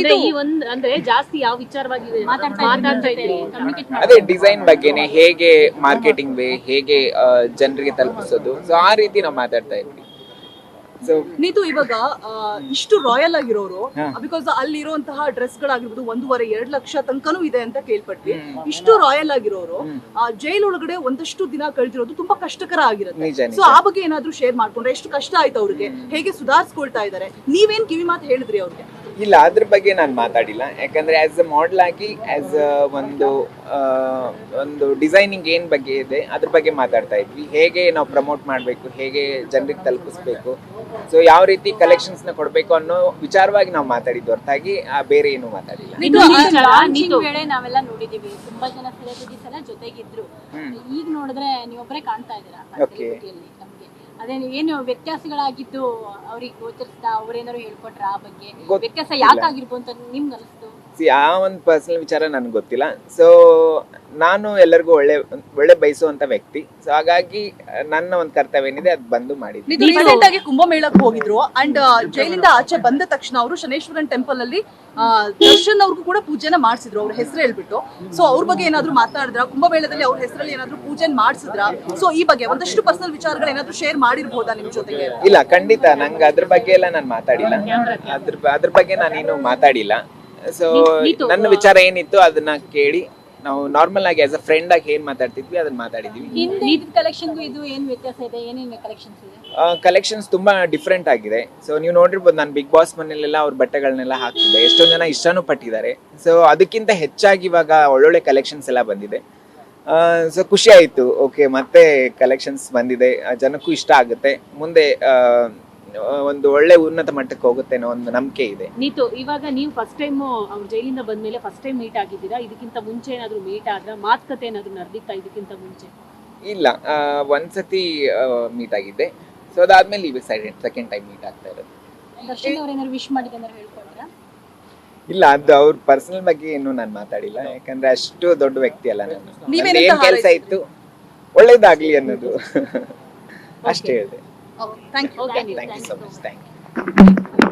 ಅಂದ್ರೆ ಈ ಒಂದ್ ಅಂದ್ರೆ ಜಾಸ್ತಿ ಯಾವ ವಿಚಾರವಾಗಿ ಮಾತಾಡ್ತಾ ಇದ್ರಿ? ಅದೇ ಡಿಸೈನ್ ಬಗ್ಗೆನೆ, ಹೇಗೆ ಮಾರ್ಕೆಟಿಂಗ್ ವೇ, ಹೇಗೆ ಜನರಿಗೆ ತಲುಪಿಸೋದು, ಸೊ ಆ ರೀತಿ ನಾವು ಮಾತಾಡ್ತಾ ಇದ್ವಿ. ಸೊ ನೀತು ಇವಾಗ ಇಷ್ಟು ರಾಯಲ್ ಆಗಿರೋರು, ಬಿಕಾಸ್ ಅಲ್ಲಿರುವಂತಹ ಡ್ರೆಸ್ ಗಳಾಗಿರ್ಬೋದು 1.5-2 ಲಕ್ಷ ತನಕನೂ ಇದೆ ಅಂತ ಕೇಳ್ಪಟ್ವಿ. ಇಷ್ಟು ರಾಯಲ್ ಆಗಿರೋರು ಜೈಲ್ ಒಳಗಡೆ ಒಂದಷ್ಟು ದಿನ ಕಳೆದಿರೋದು ತುಂಬಾ ಕಷ್ಟಕರ ಆಗಿರುತ್ತೆ. ಸೊ ಆ ಬಗ್ಗೆ ಏನಾದ್ರು ಶೇರ್ ಮಾಡ್ಕೊಂಡ್ರೆ ಎಷ್ಟು ಕಷ್ಟ ಆಯ್ತು ಅವ್ರಿಗೆ, ಹೇಗೆ ಸುಧಾರಿಸ್ಕೊಳ್ತಾ ಇದಾರೆ, ನೀವೇನ್ ಕಿವಿ ಮಾತು ಹೇಳಿದ್ರಿ ಅವ್ರಿಗೆ? ಇಲ್ಲ, ಅದ್ರ ಬಗ್ಗೆ ನಾನು ಮಾತಾಡಿಲ್ಲ. ಯಾಕಂದ್ರೆ ಆಸ್ ಅ ಮಾಡೆಲ್ ಆಗಿ, ಆಸ್ ಒಂದು ಡಿಸೈನಿಂಗ್ ಏನ್ ಬಗ್ಗೆ ಇದೆ ಅದ್ರ ಬಗ್ಗೆ ಮಾತಾಡ್ತಾ ಇದ್ವಿ. ಹೇಗೆ ನಾವು ಪ್ರಮೋಟ್ ಮಾಡಬೇಕು, ಹೇಗೆ ಜನರಿಗೆ ತಲುಪಿಸ್ಬೇಕು, ಸೊ ಯಾವ ರೀತಿ ಕಲೆಕ್ಷನ್ಸ್ ನ ಕೊಡ್ಬೇಕು ಅನ್ನೋ ವಿಚಾರವಾಗಿ ನಾವು ಮಾತಾಡಿದ್ವಿ, ಹೊರತಾಗಿ ಬೇರೆ ಏನು ಮಾತಾಡಿಲ್ಲ. ವೇಳೆ ನಾವೆಲ್ಲ ನೋಡಿದೀವಿ, ತುಂಬಾ ಜನ ಸೆಲೆಬ್ರಿಟೀಸ್ ಎಲ್ಲ ಜೊತೆಗಿದ್ರು. ಈಗ ನೋಡಿದ್ರೆ ನೀವೊಬ್ಬರೇ ಕಾಣ್ತಾ ಇದ್ದೀರಾ ನಮ್ಗೆ. ಅದೇ ಏನು ವ್ಯತ್ಯಾಸಗಳಾಗಿದ್ದು ಅವ್ರಿಗೆ ಗೋಚರಿಸ್ತಾ, ಅವ್ರೇನಾದ್ರು ಹೇಳ್ಕೊಟ್ರ ಆ ಬಗ್ಗೆ ವ್ಯತ್ಯಾಸ ಯಾಕಾಗಿರ್ಬೋದು ಅಂತ ನಿಮ್ಗೆ ಅನಿಸ್ತು? ಆ ಒಂದು ಪರ್ಸನಲ್ ವಿಚಾರ ನನ್ಗೆ ಗೊತ್ತಿಲ್ಲ. ಸೊ ನಾನು ಎಲ್ಲರಿಗೂ ಒಳ್ಳೆ ಬಯಸುವಂತ ವ್ಯಕ್ತಿ. ಸೊ ಹಾಗಾಗಿ ನನ್ನ ಒಂದು ಕರ್ತವ್ಯ ಏನಿದೆ ಅದು ಬಂದು ಮಾಡಿದ್ವಿ. ರೀಸೆಂಟ್ ಆಗಿ ಕುಂಭಮೇಳಕ್ಕೆ ಹೋಗಿದ್ರು ಅಂಡ್ ಜೈಲಿಂದ ಆಚೆ ಬಂದ ತಕ್ಷಣ ಅವರು ಶನೇಶ್ವರನ್ ಟೆಂಪಲ್ ಅಲ್ಲಿ ದರ್ಶನ್ ಅವ್ರಿಗೂ ಕೂಡ ಪೂಜೆನ ಮಾಡಿಸಿದ್ರು, ಅವ್ರ ಹೆಸರು ಹೇಳ್ಬಿಟ್ಟು. ಸೊ ಅವ್ರ ಬಗ್ಗೆ ಏನಾದ್ರು ಮಾತಾಡಿದ್ರ? ಕುಂಭಮೇಳದಲ್ಲಿ ಅವ್ರ ಹೆಸರಲ್ಲಿ ಏನಾದ್ರು ಪೂಜೆ ಮಾಡಿಸಿದ್ರ? ಸೊ ಈ ಬಗ್ಗೆ ಒಂದಷ್ಟು ಪರ್ಸನಲ್ ವಿಚಾರಗಳು ಏನಾದ್ರು ಶೇರ್ ಮಾಡಿರ್ಬೋದಾ ನಿಮ್ ಜೊತೆಗೆ? ಇಲ್ಲ, ಖಂಡಿತ ನಂಗೆ ಅದ್ರ ಬಗ್ಗೆ ಎಲ್ಲ ನಾನು ಮಾತಾಡಿಲ್ಲ. ಅದ್ರ ಬಗ್ಗೆ ನಾನೇನು ಮಾತಾಡಿಲ್ಲ. ಸೊ ನನ್ನ ವಿಚಾರ ಏನಿತ್ತು ಅದನ್ನ ಕೇಳಿ ನಾವು ನಾರ್ಮಲ್ ಆಗಿ ಆಸ್ ಅ ಫ್ರೆಂಡ್ ಆಗಿ ಏನ್ ಮಾತಾಡ್ತಿದ್ವಿ ಅದನ್ನ ಮಾತಾಡಿದ್ವಿ. ಕಲೆಕ್ಷನ್ಗೂ ಇದು ಏನ್ ವ್ಯತ್ಯಾಸ ಇದೆ? ಏನೇನು ಕಲೆಕ್ಷನ್ಸ್ ಇದೆ? ಕಲೆಕ್ಷನ್ಸ್ ತುಂಬಾ ಡಿಫ್ರೆಂಟ್ ಆಗಿದೆ. ಸೊ ನೀವು ನೋಡಿರ್ಬೋದು, ನಾನು ಬಿಗ್ ಬಾಸ್ ಮನೆಯಲ್ಲೆಲ್ಲ ಅವ್ರ ಬಟ್ಟೆಗಳನ್ನೆಲ್ಲ ಹಾಕ್ತಿದ್ದೆ, ಎಷ್ಟೊಂದು ಜನ ಇಷ್ಟನೂ ಪಟ್ಟಿದ್ದಾರೆ. ಸೊ ಅದಕ್ಕಿಂತ ಹೆಚ್ಚಾಗಿ ಇವಾಗ ಒಳ್ಳೊಳ್ಳೆ ಕಲೆಕ್ಷನ್ಸ್ ಎಲ್ಲ ಬಂದಿದೆ. ಸೊ ಖುಷಿ ಆಯ್ತು. ಓಕೆ, ಮತ್ತೆ ಕಲೆಕ್ಷನ್ಸ್ ಬಂದಿದೆ, ಜನಕ್ಕೂ ಇಷ್ಟ ಆಗುತ್ತೆ, ಮುಂದೆ ಒಂದು ಒಳ್ಳೆ ಉನ್ನತ ಮಟ್ಟಕ್ಕೆ ಹೋಗುತ್ತೆ ಅನ್ನೋ ಒಂದು ನಂಬಿಕೆ ಇದೆ. ನೀತು, ಇವಾಗ ನೀವು ಫಸ್ಟ್ ಟೈಮ್ ಅವ್ರು ಜೈಲಿಂದ ಬಂದ್ಮೇಲೆ ಫಸ್ಟ್ ಟೈಮ್ ಮೀಟ್ ಆಗಿದ್ದೀರಾ? ಇದಕ್ಕಿಂತ ಮುಂಚೆ ಏನಾದ್ರು ಮೀಟ್ ಆದ್ರ, ಮಾತುಕತೆ ಏನಾದ್ರು ನಡೆದಿತ್ತಾ ಇದಕ್ಕಿಂತ ಮುಂಚೆ? ಇಲ್ಲ, ಒಂದ್ಸತಿ ಮೀಟ್ ಆಗಿದ್ದೆ. ಸೊ ಅದಾದ್ಮೇಲೆ ಈಗ ಸೆಕೆಂಡ್ ಟೈಮ್ ಮೀಟ್ ಆಗ್ತಾ ಇರೋದು. ದರ್ಶನ್ ಅವ್ರು ಏನಾದ್ರು ವಿಶ್ ಮಾಡಿದ್ರೆ ಹೇಳ್ಕೊಳ್ತೀರಾ? ಇಲ್ಲ, ಅದು ಅವ್ರ ಪರ್ಸನಲ್ ಬಗ್ಗೆ ಏನು ನಾನು ಮಾತಾಡಿಲ್ಲ. ಯಾಕಂದ್ರೆ ಅಷ್ಟು ದೊಡ್ಡ ವ್ಯಕ್ತಿ ಅಲ್ಲ ನಾನು. ಏನ್ ಕೆಲಸ ಇತ್ತು ಒಳ್ಳೇದಾಗ್ಲಿ ಅನ್ನೋದು ಅಷ್ಟೇ ಹೇಳಿದೆ. Thank you. Thank you so much. Thank you.